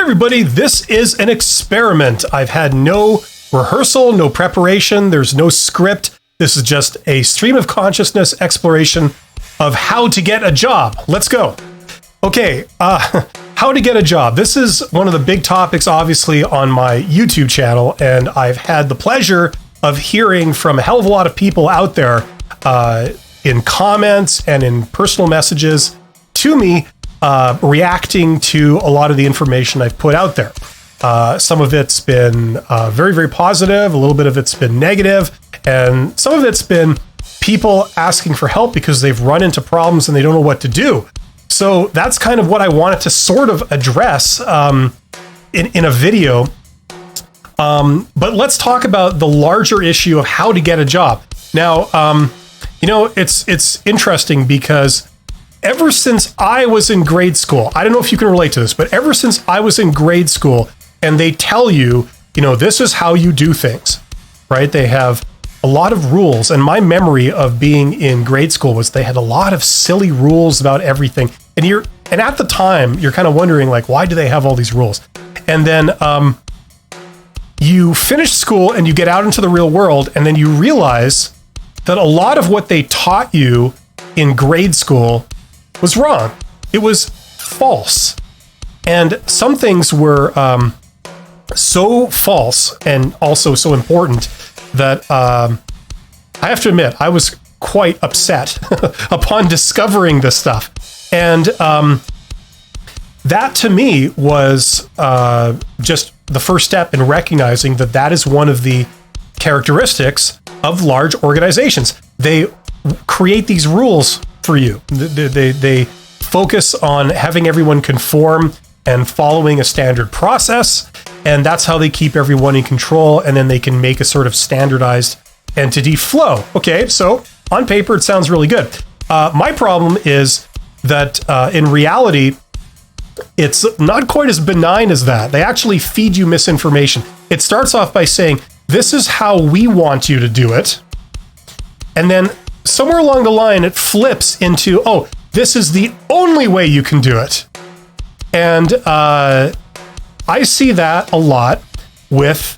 everybody, this is an experiment. I've had no rehearsal, no preparation, there's no script. This is just a stream of consciousness exploration of how to get a job. Let's go. Okay, how to get a job. This is one of the big topics, obviously, on my YouTube channel, and I've had the pleasure of hearing from a hell of a lot of people out there in comments and in personal messages to me, reacting to a lot of the information I've put out there. Some of it's been very, very positive. A little bit of it's been negative. And some of it's been people asking for help because they've run into problems and they don't know what to do. So that's kind of what I wanted to sort of address in a video. But let's talk about the larger issue of how to get a job. Now, it's interesting because ever since I was in grade school, I don't know if you can relate to this, but ever since I was in grade school and they tell you, this is how you do things, right? They have a lot of rules. And my memory of being in grade school was they had a lot of silly rules about everything. And at the time, you're kind of wondering, like, why do they have all these rules? And then you finish school and you get out into the real world, and then you realize that a lot of what they taught you in grade school was wrong. It was false. And some things were so false and also so important that I have to admit, I was quite upset upon discovering this stuff. And that to me was just the first step in recognizing that that is one of the characteristics of large organizations. They create these rules for you. They focus on having everyone conform and following a standard process, and that's how they keep everyone in control, and then they can make a sort of standardized entity flow. Okay, so on paper, it sounds really good. My problem is that in reality, it's not quite as benign as that. They actually feed you misinformation. It starts off by saying, this is how we want you to do it. And then somewhere along the line, it flips into, oh, this is the only way you can do it. And I see that a lot with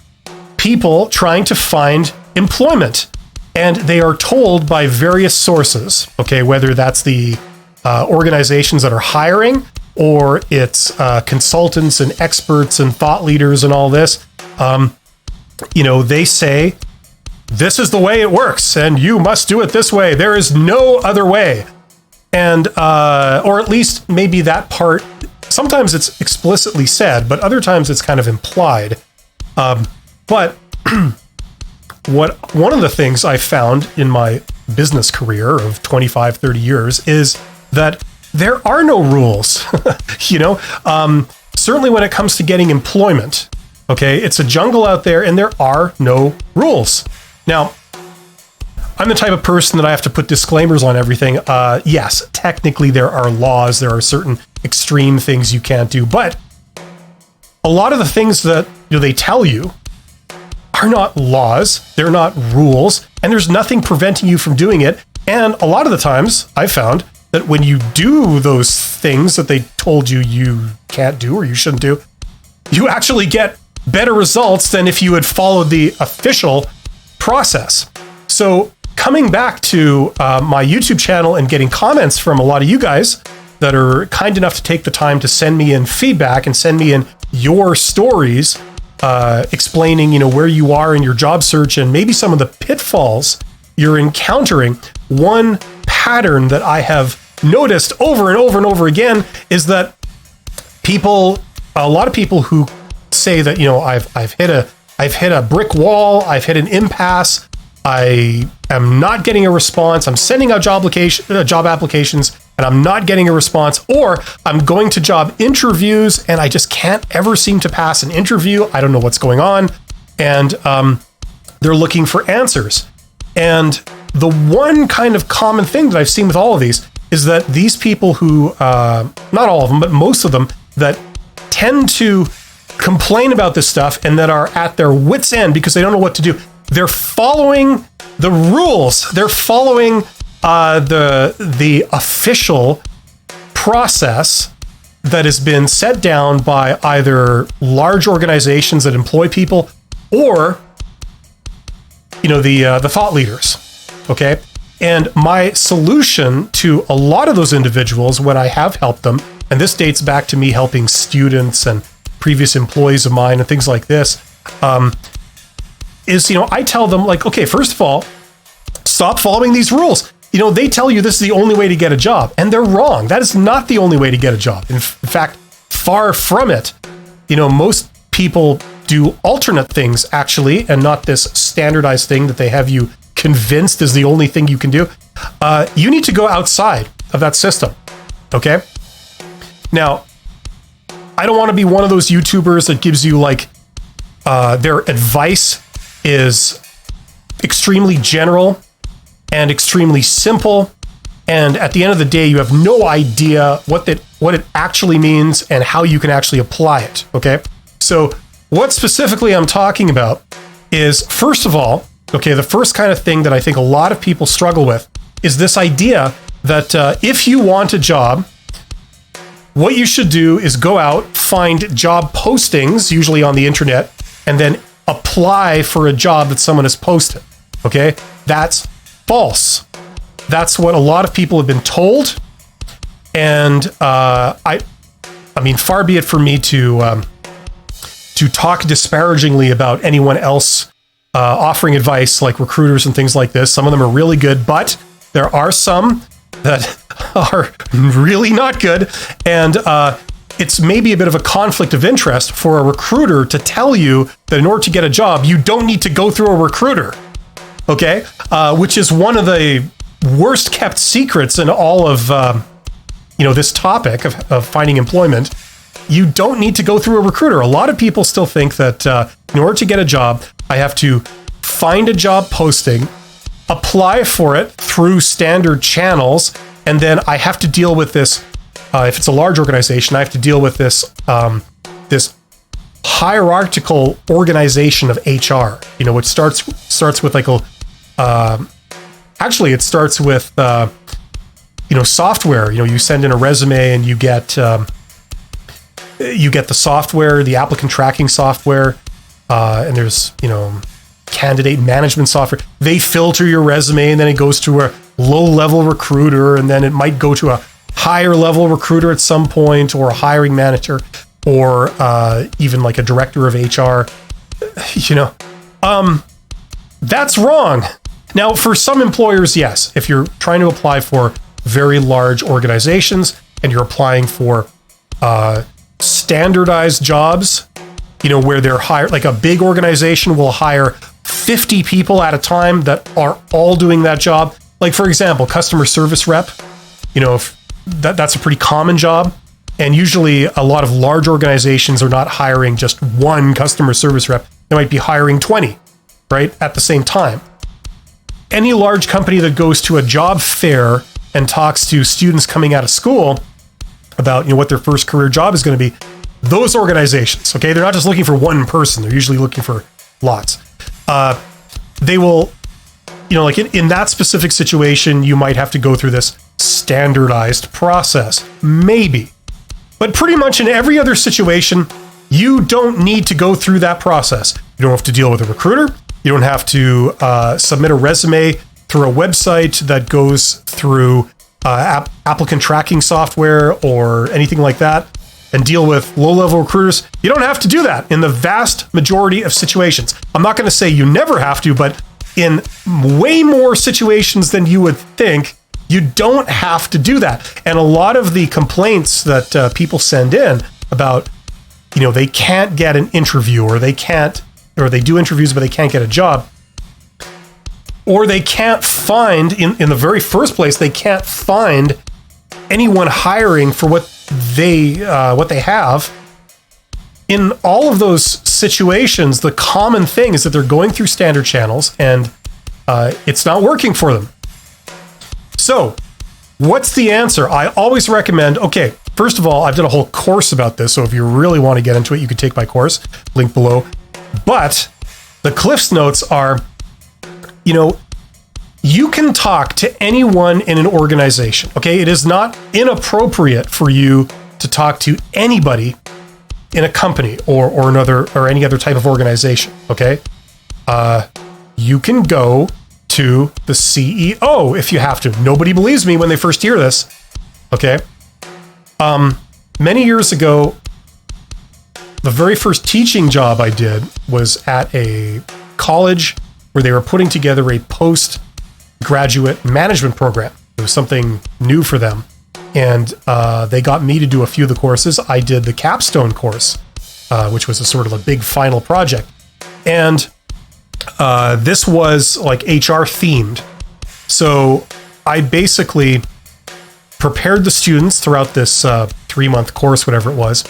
people trying to find employment. And they are told by various sources, okay, whether that's the organizations that are hiring, or it's consultants and experts and thought leaders and all this. They say, this is the way it works, and you must do it this way. There is no other way. And, or at least maybe that part, sometimes it's explicitly said, but other times it's kind of implied. But one of the things I found in my business career of 25, 30 years is that there are no rules, certainly when it comes to getting employment. Okay, it's a jungle out there and there are no rules. Now, I'm the type of person that I have to put disclaimers on everything. Yes, technically there are laws, there are certain extreme things you can't do, but a lot of the things that they tell you are not laws, they're not rules, and there's nothing preventing you from doing it. And a lot of the times I've found that when you do those things that they told you can't do or you shouldn't do, you actually get better results than if you had followed the official process. So coming back to my YouTube channel and getting comments from a lot of you guys that are kind enough to take the time to send me in feedback and send me in your stories, explaining, where you are in your job search and maybe some of the pitfalls you're encountering. One pattern that I have noticed over and over and over again is that a lot of people who say that, I've hit a brick wall, I've hit an impasse, I am not getting a response, I'm sending out job applications and I'm not getting a response, or I'm going to job interviews and I just can't ever seem to pass an interview. I don't know what's going on. And they're looking for answers. And the one kind of common thing that I've seen with all of these is that these people who, not all of them, but most of them, that tend to complain about this stuff and that are at their wits' end because they don't know what to do. They're following the rules. They're following the official process that has been set down by either large organizations that employ people or, the thought leaders. Okay. And my solution to a lot of those individuals when I have helped them, and this dates back to me helping students and previous employees of mine and things like this, is, I tell them, like, okay, first of all, stop following these rules. They tell you this is the only way to get a job, and they're wrong. That is not the only way to get a job. In fact, far from it. Most people do alternate things, actually, and not this standardized thing that they have you convinced is the only thing you can do. You need to go outside of that system. Okay. Now, I don't want to be one of those YouTubers that gives you their advice is extremely general and extremely simple. And at the end of the day, you have no idea what it actually means and how you can actually apply it. Okay. So what specifically I'm talking about is, first of all, okay, the first kind of thing that I think a lot of people struggle with is this idea that if you want a job, what you should do is go out, find job postings, usually on the internet, and then apply for a job that someone has posted. Okay? That's false. That's what a lot of people have been told. And I mean, far be it for me to talk disparagingly about anyone else offering advice, like recruiters and things like this. Some of them are really good, but there are some that are really not good. And it's maybe a bit of a conflict of interest for a recruiter to tell you that in order to get a job, you don't need to go through a recruiter. Okay? Which is one of the worst kept secrets in all of, this topic of finding employment. You don't need to go through a recruiter. A lot of people still think that in order to get a job, I have to find a job posting, apply for it through standard channels, and then I have to deal with this. If it's a large organization, I have to deal with this this hierarchical organization of HR. Which starts with actually it starts with software. You send in a resume and you get the software, the applicant tracking software. And there's, candidate management software. They filter your resume and then it goes to a low-level recruiter, and then it might go to a higher-level recruiter at some point, or a hiring manager, or even like a director of HR. That's wrong. Now, for some employers, yes, if you're trying to apply for very large organizations and you're applying for standardized jobs, where they're hired, like a big organization will hire 50 people at a time that are all doing that job. Like, for example, customer service rep, if that's a pretty common job. And usually a lot of large organizations are not hiring just one customer service rep. They might be hiring 20, right, at the same time. Any large company that goes to a job fair and talks to students coming out of school about, what their first career job is going to be, those organizations, okay, they're not just looking for one person. They're usually looking for lots. They will, like in that specific situation, you might have to go through this standardized process, maybe. But pretty much in every other situation, you don't need to go through that process. You don't have to deal with a recruiter. You don't have to submit a resume through a website that goes through applicant tracking software or anything like that, and deal with low-level recruiters. You don't have to do that in the vast majority of situations. I'm not going to say you never have to, but in way more situations than you would think, you don't have to do that. And a lot of the complaints that people send in about, they can't get an interview, or they do interviews, but they can't get a job, or they can't find, in the very first place, they can't find anyone hiring for what they have. In all of those situations, the common thing is that they're going through standard channels and it's not working for them. So what's the answer? I always recommend, okay, first of all, I've done a whole course about this. So if you really want to get into it, you could take my course, link below. But the Cliff's Notes are, you can talk to anyone in an organization, okay? It is not inappropriate for you to talk to anybody in a company or another or any other type of organization, okay, you can go to the CEO if you have to. Nobody believes me when they first hear this, okay? Many years ago, the very first teaching job I did was at a college where they were putting together a postgraduate management program. It was something new for them. And they got me to do a few of the courses. I did the capstone course, which was a sort of a big final project. And this was like HR themed. So I basically prepared the students throughout this 3-month course, whatever it was,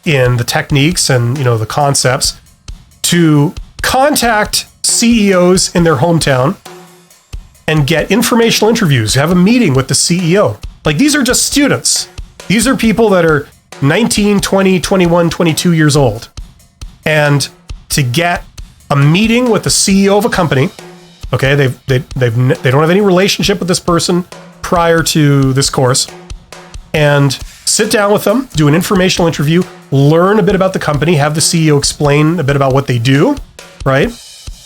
in the techniques and, you know, the concepts to contact CEOs in their hometown and get informational interviews, have a meeting with the CEO. Like, these are just students. These are people that are 19, 20, 21, 22 years old. And to get a meeting with the CEO of a company, okay, they don't have any relationship with this person prior to this course, and sit down with them, do an informational interview, learn a bit about the company, have the CEO explain a bit about what they do, right?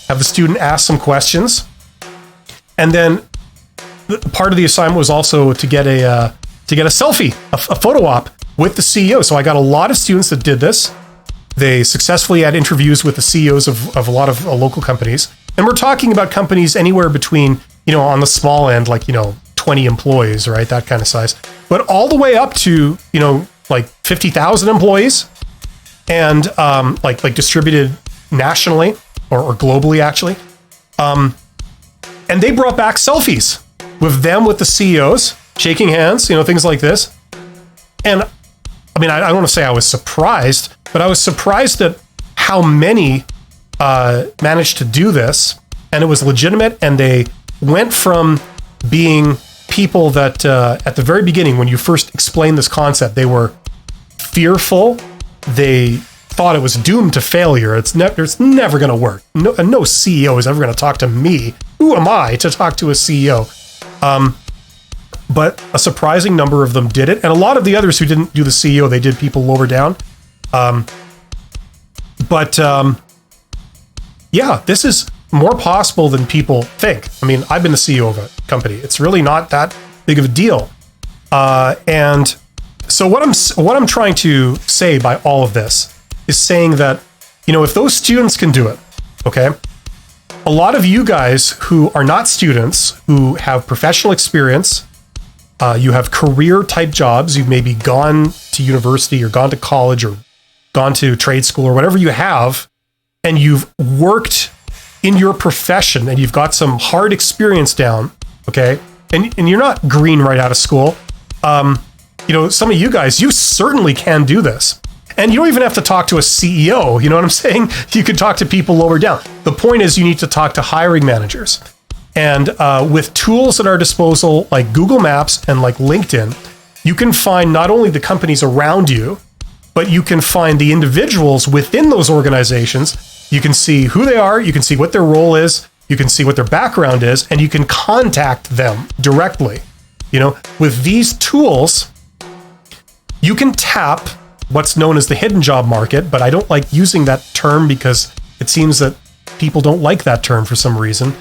Have the student ask some questions. And then part of the assignment was also to get a selfie, a photo op with the CEO. So I got a lot of students that did this. They successfully had interviews with the CEOs of a lot of local companies. And we're talking about companies anywhere between, you know, on the small end, like, you know, 20 employees, right? That kind of size. But all the way up to, you know, like 50,000 employees and like distributed nationally or globally, actually. And they brought back selfies with them, with the CEOs, shaking hands, you know, things like this. And I mean, I don't want to say I was surprised, but I was surprised at how many managed to do this, and it was legitimate. And they went from being people that at the very beginning, when you first explained this concept, they were fearful. They thought it was doomed to failure. It's never going to work. No CEO is ever going to talk to me. Who am I to talk to a CEO? But a surprising number of them did it. And a lot of the others who didn't do the CEO, they did people lower down. Yeah, this is more possible than people think. I mean, I've been the CEO of a company. It's really not that big of a deal. And so what I'm trying to say by all of this is saying that, you know, if those students can do it, okay, a lot of you guys who are not students, who have professional experience, you have career type jobs, you've maybe gone to university or gone to college or gone to trade school or whatever you have, and you've worked in your profession and you've got some hard experience down, okay, and you're not green right out of school. You know, some of you guys, you certainly can do this. And you don't even have to talk to a CEO. You know what I'm saying? You could talk to people lower down. The point is, you need to talk to hiring managers. And with tools at our disposal, like Google Maps and like LinkedIn, you can find not only the companies around you, but you can find the individuals within those organizations. You can see who they are. You can see what their role is. You can see what their background is, and you can contact them directly. You know, with these tools, you can tap what's known as the hidden job market, but I don't like using that term because it seems that people don't like that term for some reason.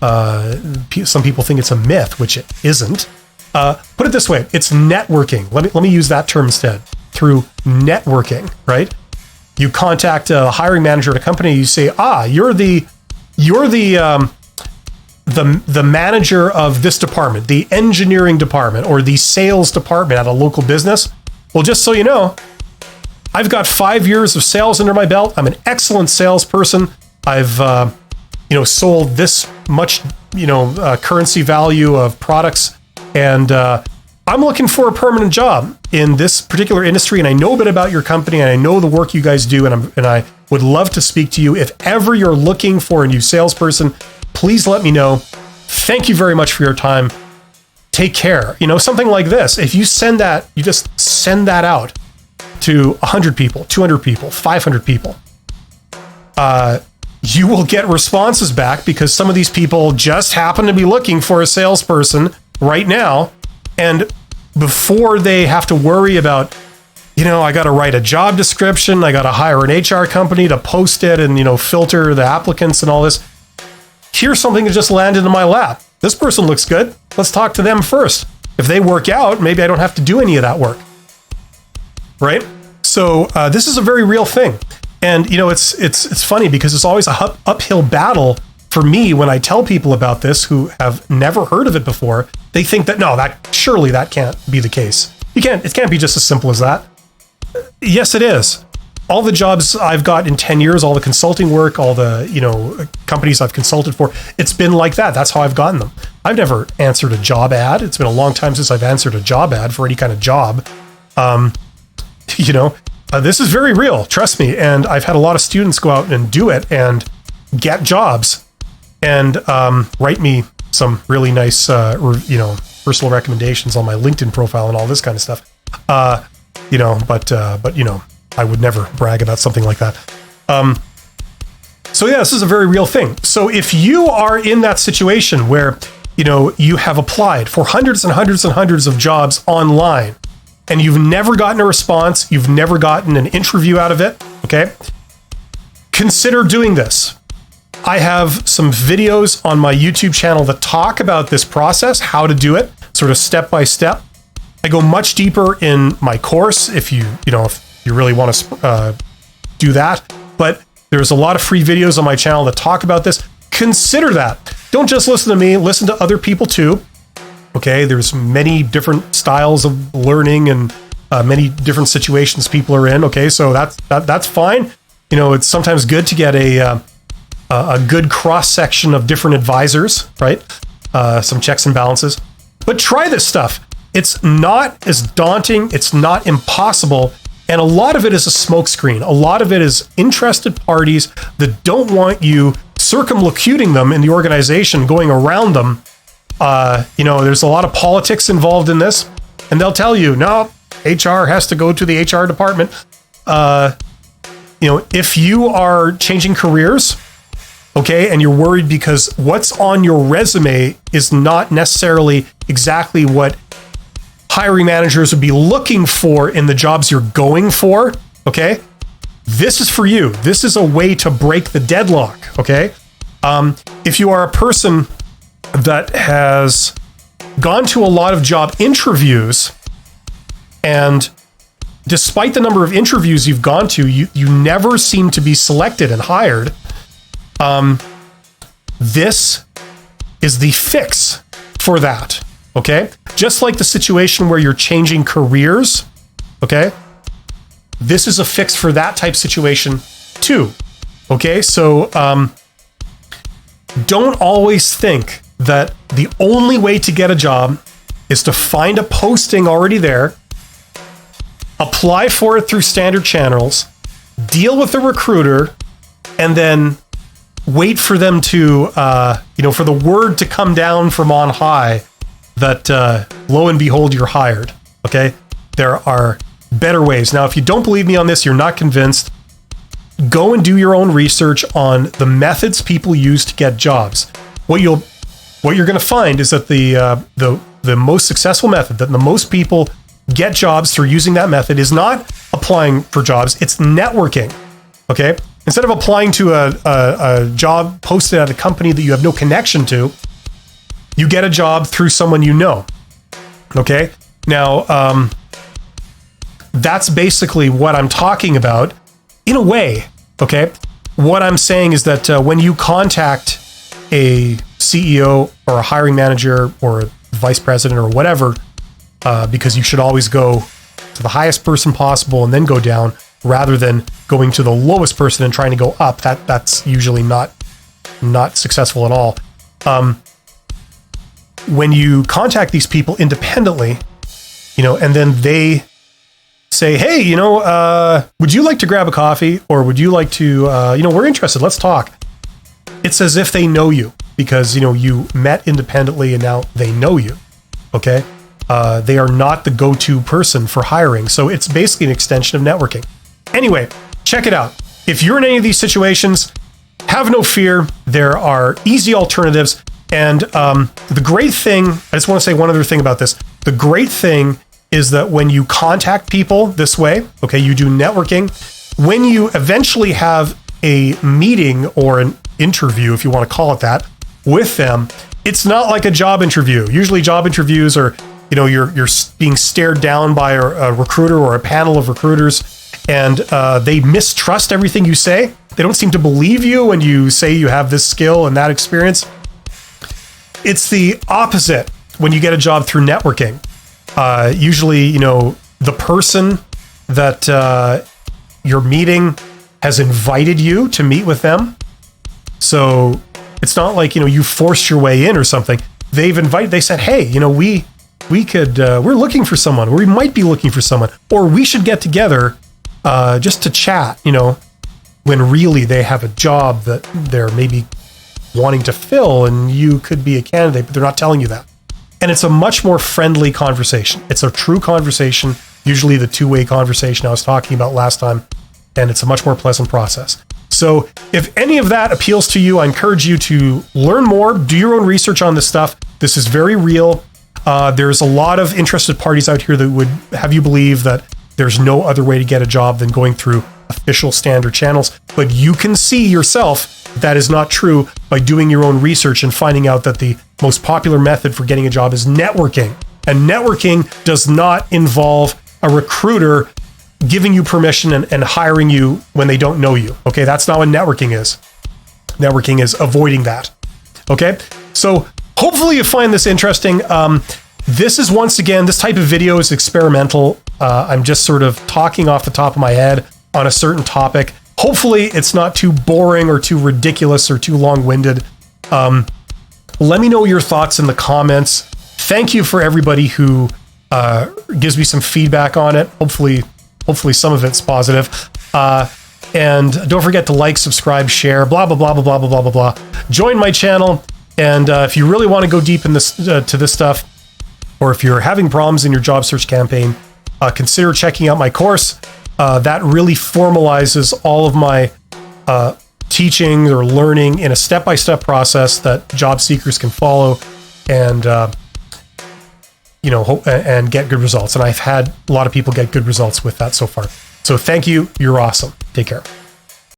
Some people think it's a myth, which it isn't. Put it this way, it's networking. Let me use that term instead. Through networking, right? You contact a hiring manager at a company, you say, you're the manager of this department, the engineering department, or the sales department at a local business. Well, just so you know, I've got 5 years of sales under my belt. I'm an excellent salesperson. I've, sold this much, currency value of products, and I'm looking for a permanent job in this particular industry. And I know a bit about your company, and I know the work you guys do, and I would love to speak to you. If ever you're looking for a new salesperson, please let me know. Thank you very much for your time. Take care. Something like this. If you send that, you just send that out to 100 people, 200 people, 500 people. You will get responses back because some of these people just happen to be looking for a salesperson right now. And before they have to worry about, I got to write a job description, I got to hire an HR company to post it and, filter the applicants and all this. Here's something that just landed in my lap. This person looks good. Let's talk to them first. If they work out, maybe I don't have to do any of that work. Right? So this is a very real thing. And, it's funny because it's always a uphill battle for me when I tell people about this who have never heard of it before. They think that, surely that can't be the case. It can't be just as simple as that. Yes, it is. All the jobs I've got in 10 years, all the consulting work, all the, companies I've consulted for, it's been like that. That's how I've gotten them. I've never answered a job ad. It's been a long time since I've answered a job ad for any kind of job. This is very real, trust me. And I've had a lot of students go out and do it and get jobs and write me some really nice, personal recommendations on my LinkedIn profile and all this kind of stuff. I would never brag about something like that. So yeah, this is a very real thing. So if you are in that situation where, you have applied for hundreds and hundreds and hundreds of jobs online and you've never gotten a response, you've never gotten an interview out of it, okay? Consider doing this. I have some videos on my YouTube channel that talk about this process, how to do it, sort of step by step. I go much deeper in my course if you really want to do that. But there's a lot of free videos on my channel that talk about this. Consider that. Don't just listen to me, listen to other people too. Okay, there's many different styles of learning and many different situations people are in. Okay, so that's fine. It's sometimes good to get a good cross section of different advisors, right? Some checks and balances. But try this stuff. It's not as daunting. It's not impossible. And a lot of it is a smokescreen. A lot of it is interested parties that don't want you circumlocuting them in the organization, going around them. There's a lot of politics involved in this. And they'll tell you, no, HR has to go to the HR department. If you are changing careers, okay, and you're worried because what's on your resume is not necessarily exactly what hiring managers would be looking for in the jobs you're going for, okay? This is for you. This is a way to break the deadlock, okay? If you are a person that has gone to a lot of job interviews and despite the number of interviews you've gone to, you never seem to be selected and hired, this is the fix for that. Okay? Just like the situation where you're changing careers, okay? This is a fix for that type situation too. Okay? So don't always think that the only way to get a job is to find a posting already there, apply for it through standard channels, deal with the recruiter, and then wait for them to, for the word to come down from on high that lo and behold, you're hired. Okay? There are better ways. Now, if you don't believe me on this, you're not convinced, go and do your own research on the methods people use to get jobs. What you're going to find is that the most successful method, that the most people get jobs through using that method, is not applying for jobs, it's networking. Okay? Instead of applying to a job posted at a company that you have no connection to, you get a job through someone you know. Okay? Now, that's basically what I'm talking about in a way. Okay? What I'm saying is that when you contact a CEO or a hiring manager or a vice president or whatever, because you should always go to the highest person possible and then go down, rather than going to the lowest person and trying to go up. That's usually not successful at all. When you contact these people independently, and then they say, hey, would you like to grab a coffee, or would you like to, we're interested, let's talk. It's as if they know you because, you met independently and now they know you. Okay. They are not the go-to person for hiring. So it's basically an extension of networking. Anyway, check it out. If you're in any of these situations, have no fear. There are easy alternatives. And the great thing, I just want to say one other thing about this. The great thing is that when you contact people this way, okay, you do networking, when you eventually have a meeting or an interview, if you want to call it that, with them, it's not like a job interview. Usually job interviews are, you're being stared down by a recruiter or a panel of recruiters, and they mistrust everything you say. They don't seem to believe you when you say you have this skill and that experience. It's the opposite when you get a job through networking. Usually, the person that you're meeting has invited you to meet with them. So it's not like, you forced your way in or something. They said, hey, we're looking for someone, or we might be looking for someone, or we should get together just to chat, when really they have a job that they're maybe wanting to fill and you could be a candidate, but they're not telling you that. And it's a much more friendly conversation. It's a true conversation, usually the two-way conversation I was talking about last time, and it's a much more pleasant process. So if any of that appeals to you, I encourage you to learn more, do your own research on this stuff. This is very real. There's a lot of interested parties out here that would have you believe that there's no other way to get a job than going through official standard channels. But you can see yourself that is not true by doing your own research and finding out that the most popular method for getting a job is networking. And networking does not involve a recruiter giving you permission and hiring you when they don't know you. Okay, that's not what networking is. Networking is avoiding that. Okay, so hopefully you find this interesting. This is, once again, this type of video is experimental. I'm just sort of talking off the top of my head on a certain topic. Hopefully it's not too boring or too ridiculous or too long-winded. Let me know your thoughts in the comments. Thank you for everybody who gives me some feedback on it. Hopefully some of it's positive. And don't forget to like, subscribe, share, blah, blah, blah, blah, blah, blah, blah, blah. Join my channel. And if you really want to go deep in this to this stuff, or if you're having problems in your job search campaign, consider checking out my course. That really formalizes all of my teaching or learning in a step-by-step process that job seekers can follow and and get good results. And I've had a lot of people get good results with that so far. So thank you. You're awesome. Take care.